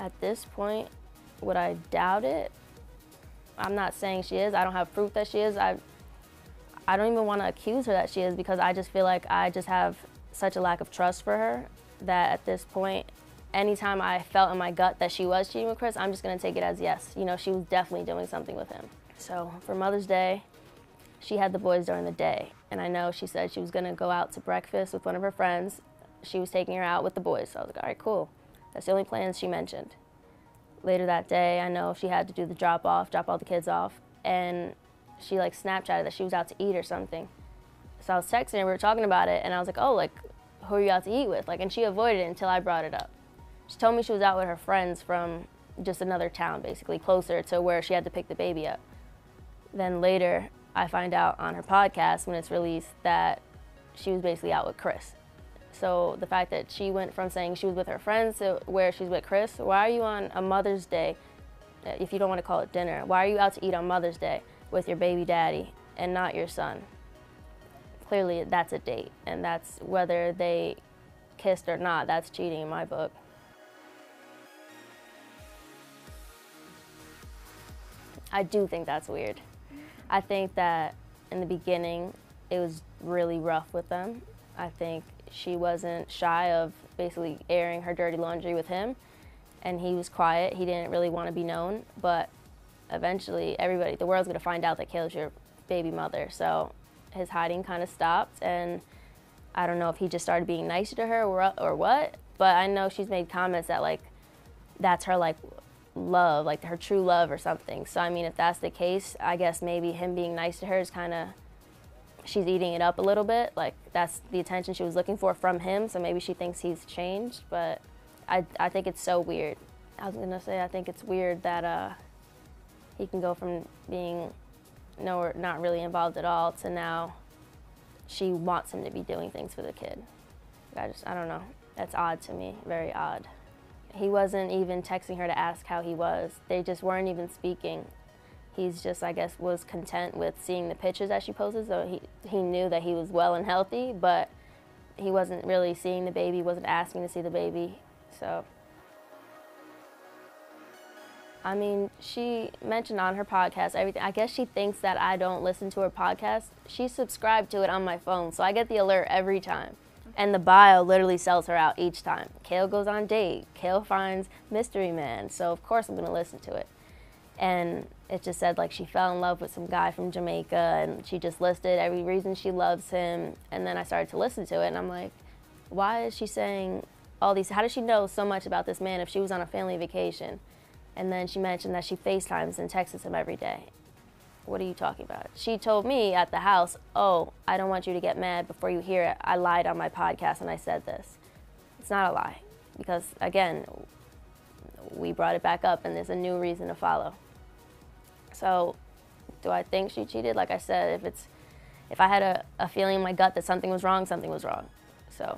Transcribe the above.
At this point, would I doubt it? I'm not saying she is. I don't have proof that she is. I don't even want to accuse her that she is, because I just feel like I just have such a lack of trust for her that at this point, anytime I felt in my gut that she was cheating with Chris, I'm just going to take it as yes. You know, she was definitely doing something with him. So for Mother's Day, she had the boys during the day. And I know she said she was going to go out to breakfast with one of her friends. She was taking her out with the boys. So I was like, all right, cool. That's the only plans she mentioned. Later that day, I know she had to do the drop all the kids off. And she like Snapchatted that she was out to eat or something. So I was texting her, we were talking about it, and I was like, oh, like, who are you out to eat with? Like, and she avoided it until I brought it up. She told me she was out with her friends from just another town, basically, closer to where she had to pick the baby up. Then later, I find out on her podcast when it's released that she was basically out with Chris. So the fact that she went from saying she was with her friends to where she's with Chris, why are you on a Mother's Day, if you don't want to call it dinner, why are you out to eat on Mother's Day with your baby daddy and not your son? Clearly that's a date, and that's whether they kissed or not, that's cheating in my book. I do think that's weird. I think that in the beginning it was really rough with them. I think she wasn't shy of basically airing her dirty laundry with him, and he was quiet. He didn't really want to be known, but eventually the world's gonna find out that Kayla's your baby mother. So his hiding kind of stopped, and I don't know if he just started being nicer to her or what, but I know she's made comments that like that's her like love, like her true love or something. So I mean, if that's the case, I guess maybe him being nice to her is kind of, she's eating it up a little bit, like that's the attention she was looking for from him, so maybe she thinks he's changed. But I think it's so weird. I was gonna say, I think it's weird that he can go from being not really involved at all to now she wants him to be doing things for the kid. I don't know. That's odd to me, very odd. He wasn't even texting her to ask how he was. They just weren't even speaking. He's just, I guess, was content with seeing the pictures that she posted, so he knew that he was well and healthy, but he wasn't really seeing the baby, wasn't asking to see the baby, so. I mean, she mentioned on her podcast everything. I guess she thinks that I don't listen to her podcast. She subscribed to it on my phone, so I get the alert every time. And the bio literally sells her out each time. Kale goes on date. Kale finds mystery man. So of course I'm gonna listen to it. And it just said like she fell in love with some guy from Jamaica, and she just listed every reason she loves him. And then I started to listen to it, and I'm like, why is she saying all these? How does she know so much about this man if she was on a family vacation? And then she mentioned that she FaceTimes and texts him every day. What are you talking about? She told me at the house, oh, I don't want you to get mad before you hear it. I lied on my podcast and I said this. It's not a lie, because again, we brought it back up and there's a new reason to follow. So do I think she cheated? Like I said, if I had a feeling in my gut that something was wrong, something was wrong. So.